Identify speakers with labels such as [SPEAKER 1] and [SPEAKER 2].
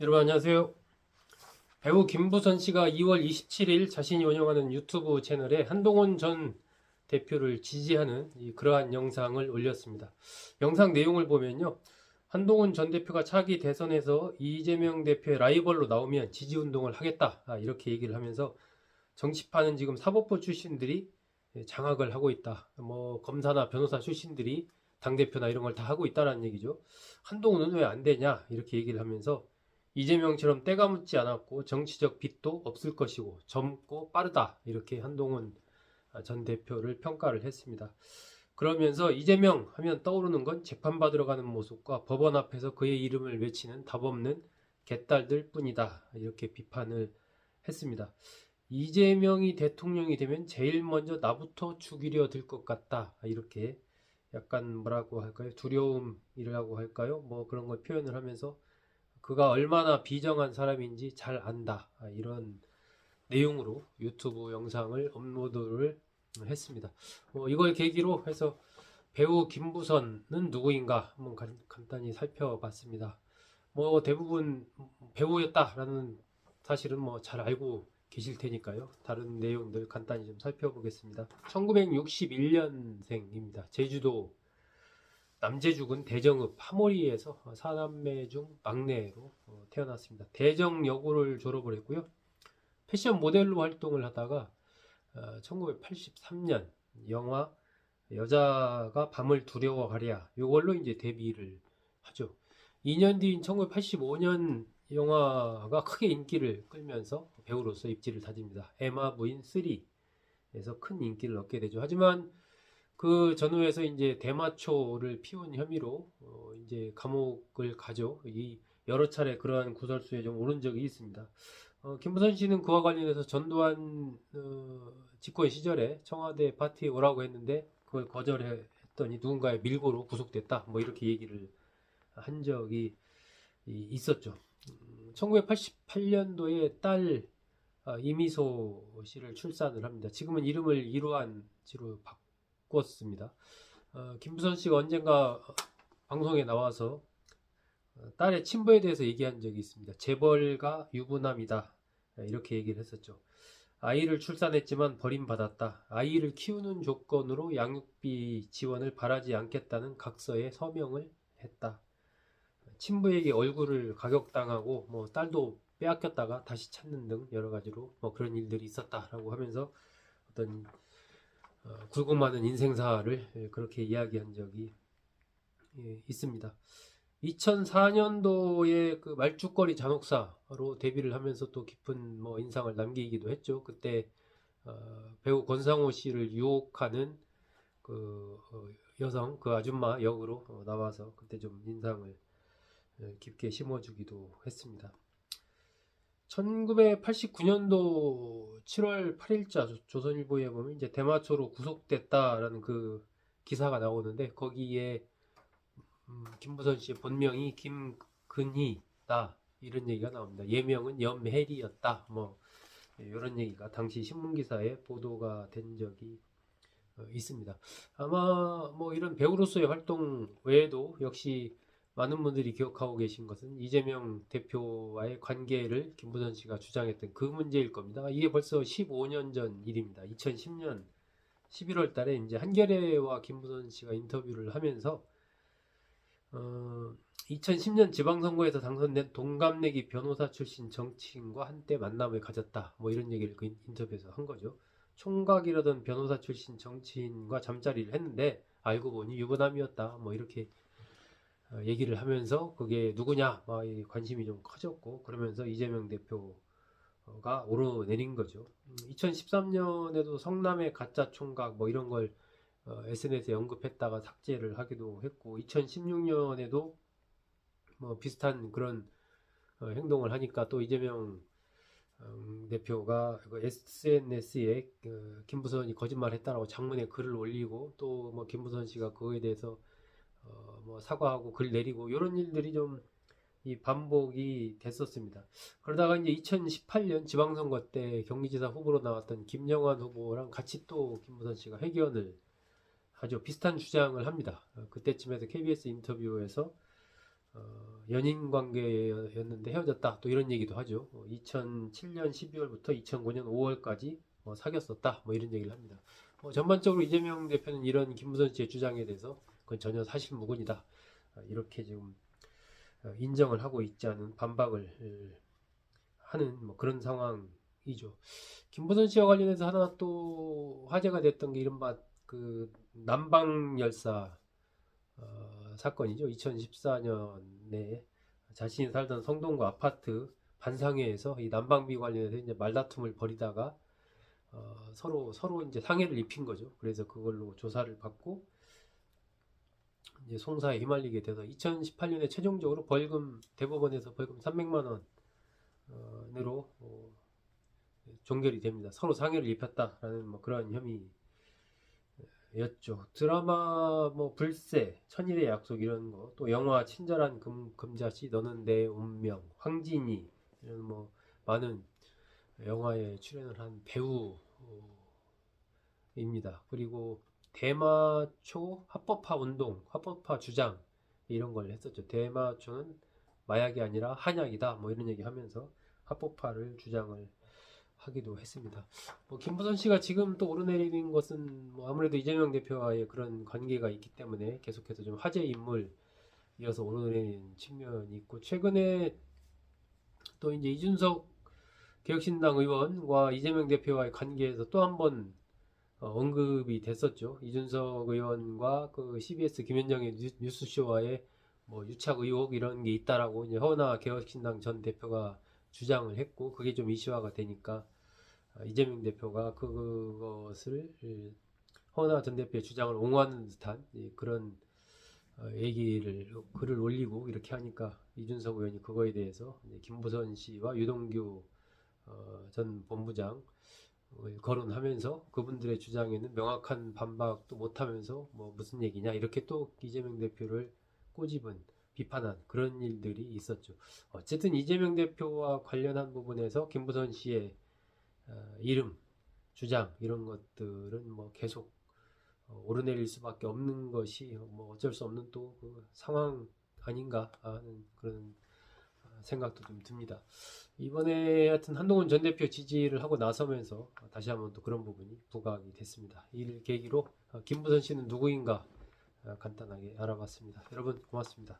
[SPEAKER 1] 여러분 안녕하세요. 배우 김부선 씨가 2월 27일 자신이 운영하는 유튜브 채널에 한동훈 전 대표를 지지하는 그러한 영상을 올렸습니다. 영상 내용을 보면요. 한동훈 전 대표가 차기 대선에서 이재명 대표의 라이벌로 나오면 지지 운동을 하겠다. 이렇게 얘기를 하면서 정치판은 지금 사법부 출신들이 장악을 하고 있다. 뭐 검사나 변호사 출신들이 당대표나 이런 걸 다 하고 있다라는 얘기죠. 한동훈은 왜 안 되냐? 이렇게 얘기를 하면서 이재명처럼 때가 묻지 않았고 정치적 빚도 없을 것이고 젊고 빠르다. 이렇게 한동훈 전 대표를 평가를 했습니다. 그러면서 이재명 하면 떠오르는 건 재판받으러 가는 모습과 법원 앞에서 그의 이름을 외치는 답없는 개딸들 뿐이다. 이렇게 비판을 했습니다. 이재명이 대통령이 되면 제일 먼저 나부터 죽이려 들 것 같다. 이렇게 약간 뭐라고 할까요? 두려움이라고 할까요? 뭐 그런 걸 표현을 하면서 그가 얼마나 비정한 사람인지 잘 안다. 이런 내용으로 유튜브 영상을 업로드를 했습니다. 이걸 계기로 해서 배우 김부선은 누구인가 한번 간단히 살펴봤습니다. 대부분 배우였다라는 사실은 잘 알고 계실 테니까요. 다른 내용들 간단히 좀 살펴보겠습니다. 1961년생입니다. 제주도 남제죽은 대정읍 하모리에서 사남매 중 막내로 태어났습니다. 대정여고를 졸업을 했고요. 패션 모델로 활동을 하다가 1983년 영화 여자가 밤을 두려워하랴 이걸로 이제 데뷔를 하죠. 2년 뒤인 1985년 영화가 크게 인기를 끌면서 배우로서 입지를 다집니다. 에마 부인 3에서 큰 인기를 얻게 되죠. 하지만 그 전후에서 이제 대마초를 피운 혐의로 이제 감옥을 가죠. 이 여러 차례 그러한 구설수에 좀 오른 적이 있습니다. 김부선 씨는 그와 관련해서 전두환 집권 시절에 청와대 파티에 오라고 했는데 그걸 거절했더니 누군가의 밀고로 구속됐다. 뭐 이렇게 얘기를 한 적이 있었죠. 1988년도에 딸 이미소 씨를 출산을 합니다. 지금은 이름을 이루한 씨로 바꿨습니다. 김부선 씨가 언젠가 방송에 나와서 딸의 친부에 대해서 얘기한 적이 있습니다. 재벌가 유부남이다. 이렇게 얘기를 했었죠. 아이를 출산했지만 버림받았다. 아이를 키우는 조건으로 양육비 지원을 바라지 않겠다는 각서에 서명을 했다. 친부에게 얼굴을 가격당하고 딸도 빼앗겼다가 다시 찾는 등 여러 가지로 그런 일들이 있었다라고 하면서 어떤 굵고 많은 인생사를 그렇게 이야기한 적이 있습니다. 2004년도에 그 말죽거리 잔혹사로 데뷔를 하면서 또 깊은 인상을 남기기도 했죠. 그때 배우 권상우 씨를 유혹하는 그 여성, 그 아줌마 역으로 나와서 그때 좀 인상을 깊게 심어주기도 했습니다. 1989년도 7월 8일자 조선일보에 보면 이제 대마초로 구속됐다라는 그 기사가 나오는데 거기에 김부선 씨의 본명이 김근희다 이런 얘기가 나옵니다. 예명은 염혜리였다. 이런 얘기가 당시 신문 기사에 보도가 된 적이 있습니다. 아마 이런 배우로서의 활동 외에도 역시 많은 분들이 기억하고 계신 것은 이재명 대표와의 관계를 김부선 씨가 주장했던 그 문제일 겁니다. 이게 벌써 15년 전 일입니다. 2010년 11월 달에 이제 한겨레와 김부선 씨가 인터뷰를 하면서 2010년 지방선거에서 당선된 동갑내기 변호사 출신 정치인과 한때 만남을 가졌다. 이런 얘기를 그 인터뷰에서 한 거죠. 총각이라던 변호사 출신 정치인과 잠자리를 했는데 알고 보니 유부남이었다. 이렇게 얘기를 하면서 그게 누구냐 관심이 좀 커졌고 그러면서 이재명 대표가 오르내린 거죠. 2013년에도 성남의 가짜 총각 이런 걸 SNS에 언급했다가 삭제를 하기도 했고 2016년에도 비슷한 그런 행동을 하니까 또 이재명 대표가 SNS에 김부선이 거짓말했다라고 장문에 글을 올리고 또 김부선 씨가 그거에 대해서 사과하고 글 내리고 이런 일들이 좀 이 반복이 됐었습니다. 그러다가 이제 2018년 지방선거 때 경기지사 후보로 나왔던 김영환 후보랑 같이 또 김부선 씨가 회견을 아주 비슷한 주장을 합니다. 그때쯤에서 KBS 인터뷰에서 연인 관계였는데 헤어졌다. 또 이런 얘기도 하죠. 2007년 12월부터 2009년 5월까지 사귀었었다. 뭐 이런 얘기를 합니다. 전반적으로 이재명 대표는 이런 김무선 씨의 주장에 대해서 그건 전혀 사실무근이다. 이렇게 지금 인정을 하고 있지 않은 반박을 하는 뭐 그런 상황이죠. 김무선 씨와 관련해서 하나 또 화제가 됐던 게 이른바 그 남방 열사 사건이죠. 2014년에 자신이 살던 성동구 아파트 반상회에서 이 난방비 관련해서 이제 말다툼을 벌이다가 서로 이제 상해를 입힌 거죠. 그래서 그걸로 조사를 받고 이제 송사에 휘말리게 돼서 2018년에 최종적으로 대법원에서 벌금 300만 원으로 종결이 됩니다. 서로 상해를 입혔다라는 뭐 그런 혐의였죠. 드라마 뭐 불새, 천일의 약속 이런 거, 또 영화 친절한 금자씨, 너는 내 운명, 황진이 이런 뭐 많은 영화에 출연을 한 배우입니다. 그리고 대마초 합법화 운동, 합법화 주장 이런 걸 했었죠. 대마초는 마약이 아니라 한약이다. 뭐 이런 얘기 하면서 합법화를 주장을 하기도 했습니다. 김부선 씨가 지금 또 오르내리는 것은 뭐 아무래도 이재명 대표와의 그런 관계가 있기 때문에 계속해서 좀 화제 인물이어서 오르내리는 측면이 있고, 최근에 또 이제 이준석 개혁신당 의원과 이재명 대표와의 관계에서 또 한 번 언급이 됐었죠. 이준석 의원과 그 CBS 김현정의 뉴스쇼와의 뭐 유착 의혹 이런 게 있다라고 이제 허나 개혁신당 전 대표가 주장을 했고, 그게 좀 이슈화가 되니까 이재명 대표가 그것을 허나 전 대표의 주장을 옹호하는 듯한 그런 글을 올리고 이렇게 하니까 이준석 의원이 그거에 대해서 김부선 씨와 유동규 전 본부장 거론하면서 그분들의 주장에는 명확한 반박도 못하면서 뭐 무슨 얘기냐 이렇게 또 이재명 대표를 꼬집은 비판한 그런 일들이 있었죠. 어쨌든 이재명 대표와 관련한 부분에서 김부선 씨의 이름, 주장 이런 것들은 뭐 계속 오르내릴 수밖에 없는 것이 뭐 어쩔 수 없는 또 그 상황 아닌가 하는 그런 생각도 좀 듭니다. 이번에 하여튼 한동훈 전 대표 지지를 하고 나서면서 다시 한번 또 그런 부분이 부각이 됐습니다. 이를 계기로 김부선 씨는 누구인가 간단하게 알아봤습니다. 여러분 고맙습니다.